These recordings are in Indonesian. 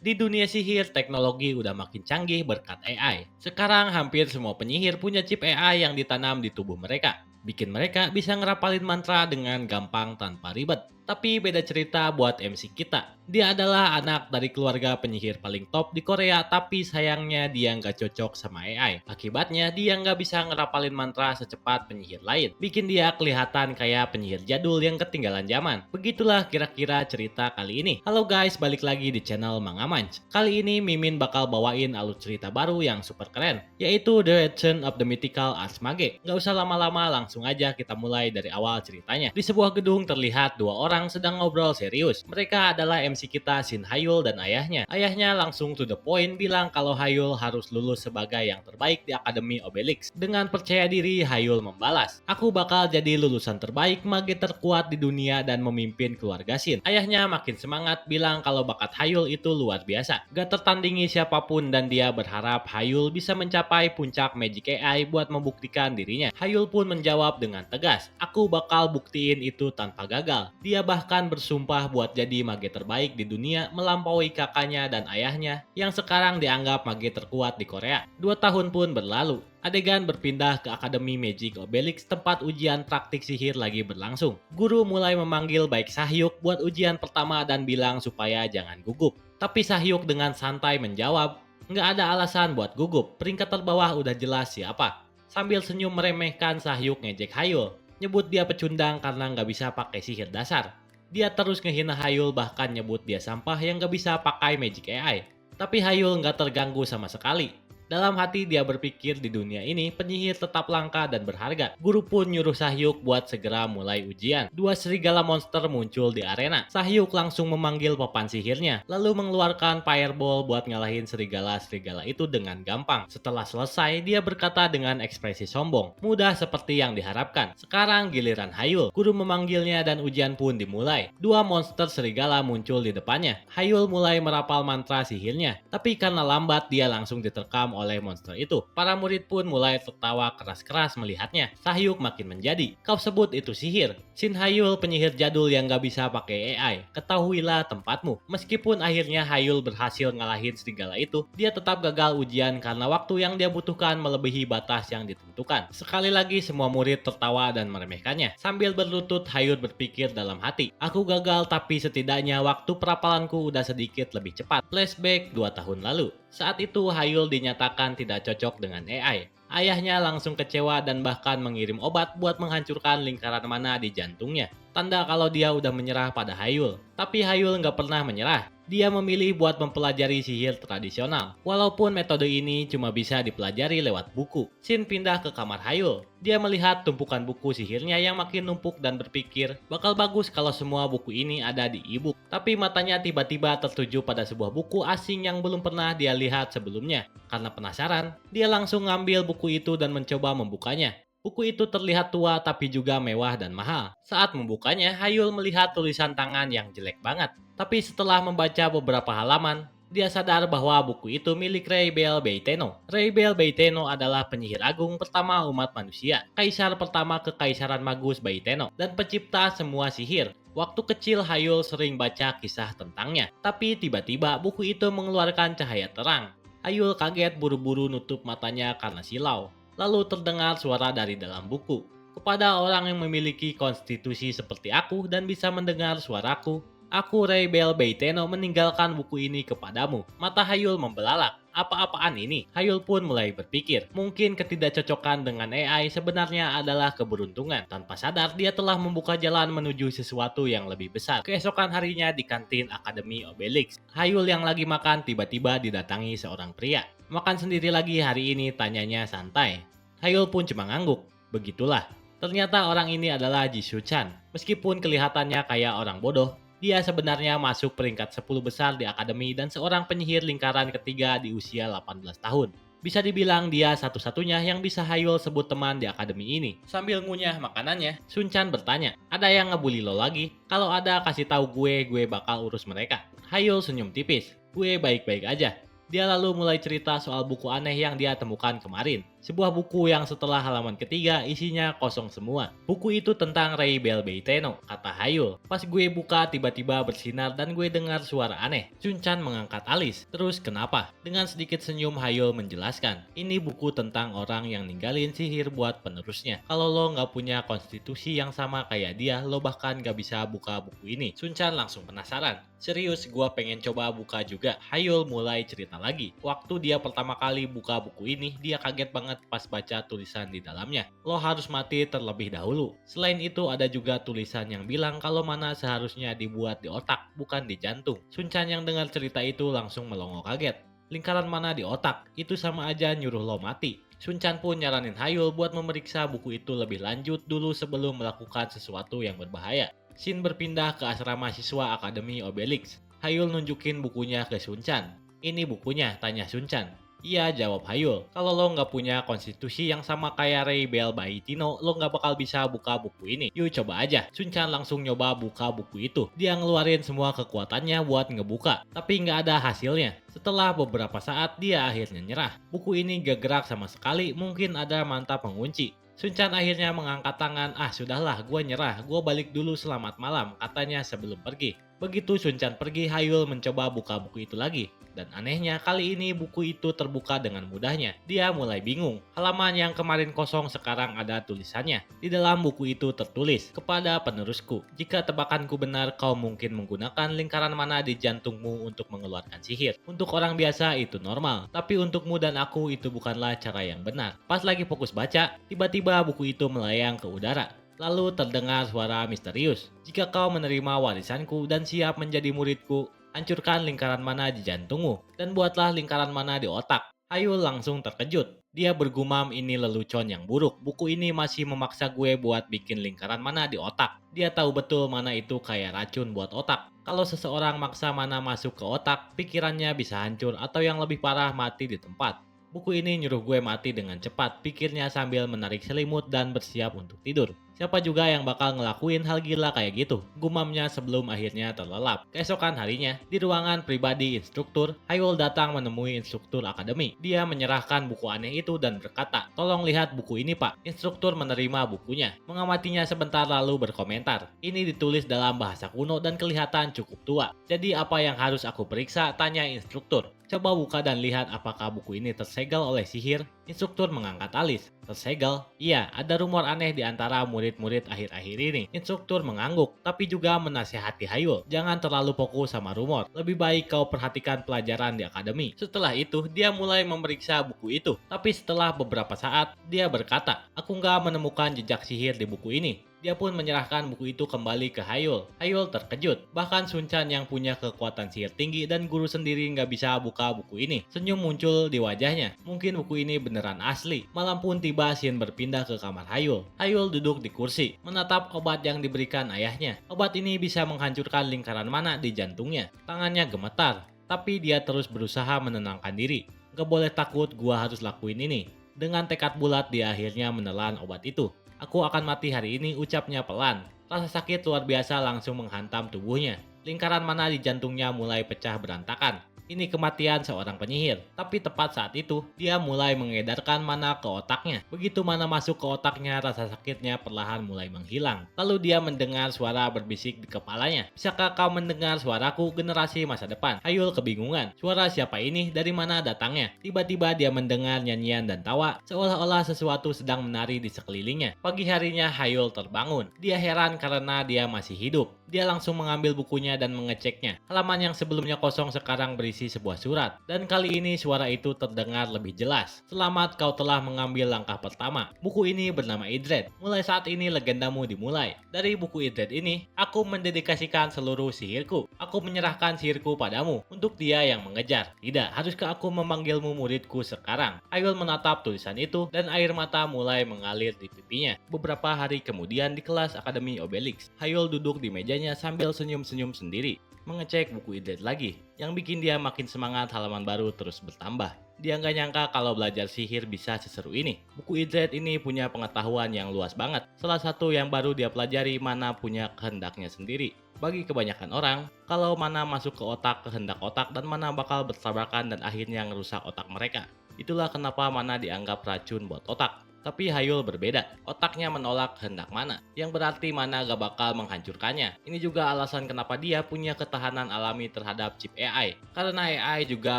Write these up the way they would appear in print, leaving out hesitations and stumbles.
Di dunia sihir, teknologi udah makin canggih berkat AI. Sekarang hampir semua penyihir punya chip AI yang ditanam di tubuh mereka. Bikin mereka bisa ngerapalin mantra dengan gampang tanpa ribet. Tapi beda cerita buat MC kita. Dia adalah anak dari keluarga penyihir paling top di Korea, tapi sayangnya dia nggak cocok sama AI. Akibatnya dia nggak bisa ngerapalin mantra secepat penyihir lain. Bikin dia kelihatan kayak penyihir jadul yang ketinggalan zaman. Begitulah kira-kira cerita kali ini. Halo guys, balik lagi di channel Mang Amanch. Kali ini Mimin bakal bawain alur cerita baru yang super keren, yaitu The Return of the Mythical Archmage. Nggak usah lama-lama, langsung aja kita mulai dari awal ceritanya. Di sebuah gedung terlihat dua orang sedang ngobrol serius. Mereka adalah MC kita Shin Hayul dan ayahnya. Ayahnya langsung to the point bilang kalau Hayul harus lulus sebagai yang terbaik di Akademi Obelix. Dengan percaya diri, Hayul membalas, "Aku bakal jadi lulusan terbaik mage terkuat di dunia dan memimpin keluarga Shin." Ayahnya makin semangat bilang kalau bakat Hayul itu luar biasa. Gak tertandingi siapapun dan dia berharap Hayul bisa mencapai puncak Magic AI buat membuktikan dirinya. Hayul pun menjawab dengan tegas, "Aku bakal buktiin itu tanpa gagal." Dia bahkan bersumpah buat jadi mage terbaik di dunia melampaui kakaknya dan ayahnya yang sekarang dianggap mage terkuat di Korea. 2 tahun pun berlalu. Adegan berpindah ke Akademi Magic Obelix tempat ujian praktik sihir lagi berlangsung. Guru mulai memanggil baik Sahyuk buat ujian pertama dan bilang supaya jangan gugup. Tapi Sahyuk dengan santai menjawab, "Nggak ada alasan buat gugup, peringkat terbawah udah jelas siapa." Sambil senyum meremehkan, Sahyuk ngejek Hayul, nyebut dia pecundang karena nggak bisa pakai sihir dasar. Dia terus ngehina Hayul, bahkan nyebut dia sampah yang nggak bisa pakai Magic AI. Tapi Hayul nggak terganggu sama sekali. Dalam hati dia berpikir di dunia ini penyihir tetap langka dan berharga. Guru pun nyuruh Sahyuk buat segera mulai ujian. Dua serigala monster muncul di arena. Sahyuk langsung memanggil papan sihirnya, lalu mengeluarkan fireball buat ngalahin serigala-serigala itu dengan gampang. Setelah selesai, dia berkata dengan ekspresi sombong, "Mudah seperti yang diharapkan." Sekarang giliran Hayul. Guru memanggilnya dan ujian pun dimulai. Dua monster serigala muncul di depannya. Hayul mulai merapal mantra sihirnya, tapi karena lambat dia langsung diterkam oleh monster itu. Para murid pun mulai tertawa keras-keras melihatnya. Sahyuk makin menjadi, "Kau sebut itu sihir? Shin Hayul penyihir jadul yang gak bisa pakai AI. Ketahuilah tempatmu." Meskipun akhirnya Hayul berhasil ngalahin serigala itu, dia tetap gagal ujian karena waktu yang dia butuhkan melebihi batas yang ditentukan. Sekali lagi semua murid tertawa dan meremehkannya. Sambil berlutut, Hayul berpikir dalam hati, "Aku gagal tapi setidaknya waktu perapalanku udah sedikit lebih cepat." Flashback 2 tahun lalu. Saat itu Hayul dinyatakan tidak cocok dengan AI. Ayahnya langsung kecewa dan bahkan mengirim obat buat menghancurkan lingkaran mana di jantungnya. Tanda kalau dia udah menyerah pada Hayul. Tapi Hayul nggak pernah menyerah. Dia memilih buat mempelajari sihir tradisional. Walaupun metode ini cuma bisa dipelajari lewat buku. Shin pindah ke kamar Hayul. Dia melihat tumpukan buku sihirnya yang makin numpuk dan berpikir, bakal bagus kalau semua buku ini ada di e-book. Tapi matanya tiba-tiba tertuju pada sebuah buku asing yang belum pernah dia lihat sebelumnya. Karena penasaran, dia langsung ngambil buku itu dan mencoba membukanya. Buku itu terlihat tua tapi juga mewah dan mahal. Saat membukanya, Hayul melihat tulisan tangan yang jelek banget. Tapi setelah membaca beberapa halaman, dia sadar bahwa buku itu milik Rebel Beiteno. Rebel Beiteno adalah penyihir agung pertama umat manusia, kaisar pertama kekaisaran Magus Beiteno, dan pencipta semua sihir. Waktu kecil Hayul sering baca kisah tentangnya, tapi tiba-tiba buku itu mengeluarkan cahaya terang. Hayul kaget buru-buru nutup matanya karena silau. Lalu terdengar suara dari dalam buku. "Kepada orang yang memiliki konstitusi seperti aku dan bisa mendengar suaraku, aku Rebel Beiteno meninggalkan buku ini kepadamu." Mata Hayul membelalak. Apa-apaan ini? Hayul pun mulai berpikir, mungkin ketidakcocokan dengan AI sebenarnya adalah keberuntungan. Tanpa sadar, dia telah membuka jalan menuju sesuatu yang lebih besar. Keesokan harinya di kantin Akademi Obelix, Hayul yang lagi makan tiba-tiba didatangi seorang pria. "Makan sendiri lagi hari ini?" tanyanya santai. Hayul pun cuma ngangguk. Begitulah. Ternyata orang ini adalah Jisoo Chan. Meskipun kelihatannya kayak orang bodoh, dia sebenarnya masuk peringkat 10 besar di akademi dan seorang penyihir lingkaran ketiga di usia 18 tahun. Bisa dibilang dia satu-satunya yang bisa Hayul sebut teman di akademi ini. Sambil ngunyah makanannya, Sun Chan bertanya, "Ada yang ngebully lo lagi? Kalau ada kasih tahu gue bakal urus mereka." Hayul senyum tipis, "Gue baik-baik aja." Dia lalu mulai cerita soal buku aneh yang dia temukan kemarin. Sebuah buku yang setelah halaman ketiga isinya kosong semua. Buku itu tentang Ray Belbeiteno, kata Hayul. Pas gue buka tiba-tiba bersinar dan gue dengar suara aneh. Sunchan mengangkat alis. Terus kenapa? Dengan sedikit senyum Hayul menjelaskan. Ini buku tentang orang yang ninggalin sihir buat penerusnya. Kalau lo nggak punya konstitusi yang sama kayak dia, lo bahkan nggak bisa buka buku ini. Sunchan langsung penasaran. Serius, gua pengen coba buka juga. Hayul mulai cerita lagi. Waktu dia pertama kali buka buku ini, dia kaget banget pas baca tulisan di dalamnya. Lo harus mati terlebih dahulu. Selain itu ada juga tulisan yang bilang kalau mana seharusnya dibuat di otak, bukan di jantung. Sunchan yang dengar cerita itu langsung melongo kaget. Lingkaran mana di otak? Itu sama aja nyuruh lo mati. Sunchan pun nyaranin Hayul buat memeriksa buku itu lebih lanjut dulu sebelum melakukan sesuatu yang berbahaya. Shin berpindah ke asrama siswa Akademi Obelix. Hayul nunjukin bukunya ke Sunchan. Ini bukunya, tanya Sunchan. Iya, jawab Hayul. Kalau lo nggak punya konstitusi yang sama kayak Ray Belbeiteno, lo nggak bakal bisa buka buku ini. Yuk coba aja. Sunchan langsung nyoba buka buku itu. Dia ngeluarin semua kekuatannya buat ngebuka, tapi nggak ada hasilnya. Setelah beberapa saat, dia akhirnya nyerah. Buku ini gak gerak sama sekali, mungkin ada mantap pengunci. Sunchan akhirnya mengangkat tangan. Ah sudahlah, gue nyerah, gue balik dulu, selamat malam, katanya sebelum pergi. Begitu Sunchan pergi, Hayul mencoba buka buku itu lagi. Dan anehnya kali ini buku itu terbuka dengan mudahnya. Dia mulai bingung. Halaman yang kemarin kosong sekarang ada tulisannya. Di dalam buku itu tertulis, kepada penerusku, jika tebakanku benar kau mungkin menggunakan lingkaran mana di jantungmu untuk mengeluarkan sihir. Untuk orang biasa itu normal, tapi untukmu dan aku itu bukanlah cara yang benar. Pas lagi fokus baca, tiba-tiba buku itu melayang ke udara. Lalu terdengar suara misterius. Jika kau menerima warisanku dan siap menjadi muridku, hancurkan lingkaran mana di jantungmu, dan buatlah lingkaran mana di otak. Hayul langsung terkejut. Dia bergumam, ini lelucon yang buruk. Buku ini masih memaksa gue buat bikin lingkaran mana di otak. Dia tahu betul mana itu kayak racun buat otak. Kalau seseorang maksa mana masuk ke otak, pikirannya bisa hancur atau yang lebih parah mati di tempat. Buku ini nyuruh gue mati dengan cepat, pikirnya sambil menarik selimut dan bersiap untuk tidur. Siapa juga yang bakal ngelakuin hal gila kayak gitu? Gumamnya sebelum akhirnya terlelap. Keesokan harinya, di ruangan pribadi instruktur, Hayul datang menemui instruktur akademi. Dia menyerahkan buku aneh itu dan berkata, tolong lihat buku ini pak. Instruktur menerima bukunya, mengamatinya sebentar lalu berkomentar. Ini ditulis dalam bahasa kuno dan kelihatan cukup tua. Jadi apa yang harus aku periksa? Tanya instruktur. Coba buka dan lihat apakah buku ini tersegel oleh sihir. Instruktur mengangkat alis. Tersegel? Iya, ada rumor aneh di antara murid-murid akhir-akhir ini. Instruktur mengangguk, tapi juga menasihati Hayul. Jangan terlalu fokus sama rumor. Lebih baik kau perhatikan pelajaran di akademi. Setelah itu, dia mulai memeriksa buku itu. Tapi setelah beberapa saat, dia berkata, aku nggak menemukan jejak sihir di buku ini. Dia pun menyerahkan buku itu kembali ke Hayul. Hayul terkejut. Bahkan Sunchan yang punya kekuatan sihir tinggi dan guru sendiri nggak bisa buka buku ini. Senyum muncul di wajahnya. Mungkin buku ini beneran asli. Malam pun tiba, Shin berpindah ke kamar Hayul. Hayul duduk di kursi, menatap obat yang diberikan ayahnya. Obat ini bisa menghancurkan lingkaran mana di jantungnya. Tangannya gemetar, tapi dia terus berusaha menenangkan diri. Gak boleh takut, gua harus lakuin ini. Dengan tekad bulat, dia akhirnya menelan obat itu. Aku akan mati hari ini, ucapnya pelan. Rasa sakit luar biasa langsung menghantam tubuhnya. Lingkaran mana di jantungnya mulai pecah berantakan. Ini kematian seorang penyihir. Tapi tepat saat itu, dia mulai mengedarkan mana ke otaknya. Begitu mana masuk ke otaknya, rasa sakitnya perlahan mulai menghilang. Lalu dia mendengar suara berbisik di kepalanya. Bisakah kau mendengar suaraku, generasi masa depan? Hayul kebingungan. Suara siapa ini? Dari mana datangnya? Tiba-tiba dia mendengar nyanyian dan tawa, seolah-olah sesuatu sedang menari di sekelilingnya. Pagi harinya Hayul terbangun. Dia heran karena dia masih hidup. Dia langsung mengambil bukunya dan mengeceknya. Halaman yang sebelumnya kosong sekarang berisi sebuah surat. Dan kali ini suara itu terdengar lebih jelas. Selamat, kau telah mengambil langkah pertama. Buku ini bernama Idred. Mulai saat ini legendamu dimulai. Dari buku Idred ini, aku mendedikasikan seluruh sihirku. Aku menyerahkan sihirku padamu untuk dia yang mengejar. Tidak, haruskah aku memanggilmu muridku sekarang? Hayul menatap tulisan itu dan air mata mulai mengalir di pipinya. Beberapa hari kemudian di kelas Akademi Obelix, Hayul duduk di mejanya sambil senyum-senyum sendiri, mengecek buku Idred lagi. Yang bikin dia makin semangat, halaman baru terus bertambah. Dia nggak nyangka kalau belajar sihir bisa seseru ini. Buku Idred ini punya pengetahuan yang luas banget. Salah satu yang baru dia pelajari, mana punya kehendaknya sendiri. Bagi kebanyakan orang, kalau mana masuk ke otak, kehendak otak, dan mana bakal bertabrakan dan akhirnya ngerusak otak mereka. Itulah kenapa mana dianggap racun buat otak. Tapi Hayul berbeda, otaknya menolak kehendak mana, yang berarti mana gak bakal menghancurkannya. Ini juga alasan kenapa dia punya ketahanan alami terhadap chip AI, karena AI juga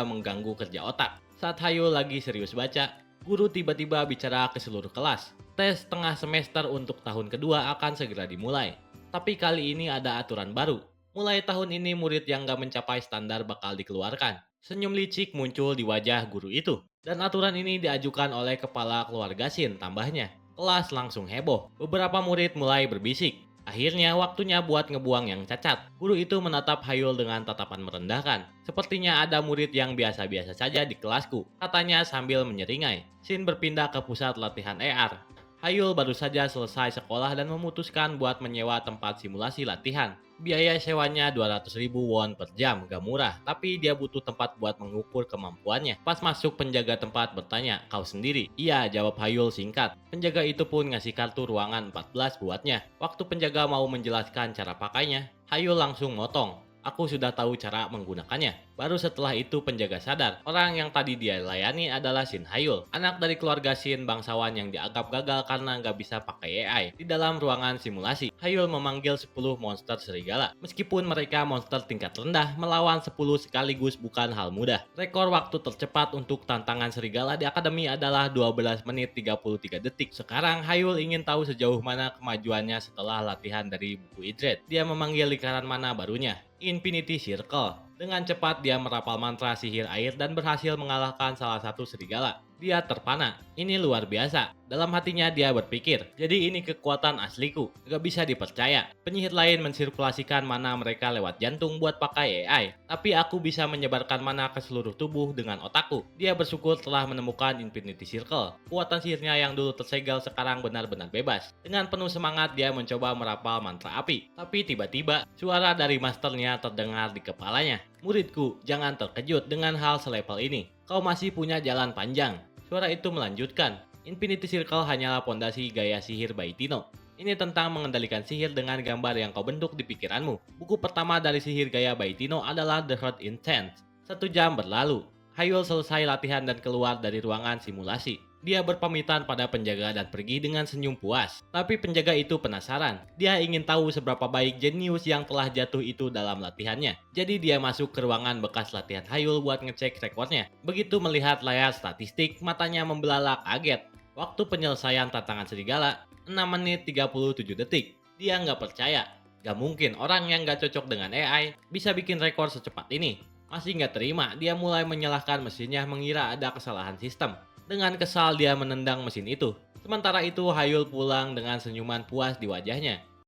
mengganggu kerja otak. Saat Hayul lagi serius baca, guru tiba-tiba bicara ke seluruh kelas. Tes tengah semester untuk tahun kedua akan segera dimulai. Tapi kali ini ada aturan baru. Mulai tahun ini murid yang gak mencapai standar bakal dikeluarkan. Senyum licik muncul di wajah guru itu. Dan aturan ini diajukan oleh kepala keluarga Shin tambahnya. Kelas langsung heboh. Beberapa murid mulai berbisik. Akhirnya waktunya buat ngebuang yang cacat. Guru itu menatap Hayul dengan tatapan merendahkan. Sepertinya ada murid yang biasa-biasa saja di kelasku, katanya sambil menyeringai. Shin berpindah ke pusat latihan AR. Hayul baru saja selesai sekolah dan memutuskan buat menyewa tempat simulasi latihan. Biaya sewanya 200.000 won per jam, gak murah, tapi dia butuh tempat buat mengukur kemampuannya. Pas masuk, penjaga tempat bertanya, "Kau sendiri?" "Iya," jawab Hayul singkat. Penjaga itu pun ngasih kartu ruangan 14 buatnya. Waktu penjaga mau menjelaskan cara pakainya, Hayul langsung motong. "Aku sudah tahu cara menggunakannya." Baru setelah itu penjaga sadar, orang yang tadi dia layani adalah Shin Hayul, anak dari keluarga Shin bangsawan yang dianggap gagal karena nggak bisa pakai AI. Di dalam ruangan simulasi, Hayul memanggil 10 monster serigala. Meskipun mereka monster tingkat rendah, melawan 10 sekaligus bukan hal mudah. Rekor waktu tercepat untuk tantangan serigala di akademi adalah 12 menit 33 detik. Sekarang Hayul ingin tahu sejauh mana kemajuannya setelah latihan dari buku Idred. Dia memanggil lingkaran mana barunya, Infinity Circle. Dengan cepat dia merapal mantra sihir air dan berhasil mengalahkan salah satu serigala. Dia terpana. Ini luar biasa. Dalam hatinya dia berpikir, jadi ini kekuatan asliku. Gak bisa dipercaya. Penyihir lain mensirkulasikan mana mereka lewat jantung buat pakai AI. Tapi aku bisa menyebarkan mana ke seluruh tubuh dengan otakku. Dia bersyukur telah menemukan Infinity Circle. Kekuatan sihirnya yang dulu tersegel sekarang benar-benar bebas. Dengan penuh semangat dia mencoba merapal mantra api. Tapi tiba-tiba suara dari masternya terdengar di kepalanya. "Muridku, jangan terkejut dengan hal selevel ini. Kau masih punya jalan panjang." Suara itu melanjutkan, "Infinity Circle hanyalah pondasi gaya sihir Baitino. Ini tentang mengendalikan sihir dengan gambar yang kau bentuk di pikiranmu. Buku pertama dari sihir gaya Baitino adalah The Heart Intent." 1 jam berlalu. Hayul selesai latihan dan keluar dari ruangan simulasi. Dia berpamitan pada penjaga dan pergi dengan senyum puas. Tapi penjaga itu penasaran. Dia ingin tahu seberapa baik jenius yang telah jatuh itu dalam latihannya. Jadi dia masuk ke ruangan bekas latihan Hayul buat ngecek rekornya. Begitu melihat layar statistik, matanya membelalak kaget. Waktu penyelesaian tantangan serigala, 6 menit 37 detik. Dia nggak percaya. Gak mungkin orang yang nggak cocok dengan AI bisa bikin rekor secepat ini. Masih nggak terima, dia mulai menyalahkan mesinnya mengira ada kesalahan sistem. Dengan kesal dia menendang mesin itu. Sementara itu Hayul pulang dengan senyuman puas di wajahnya.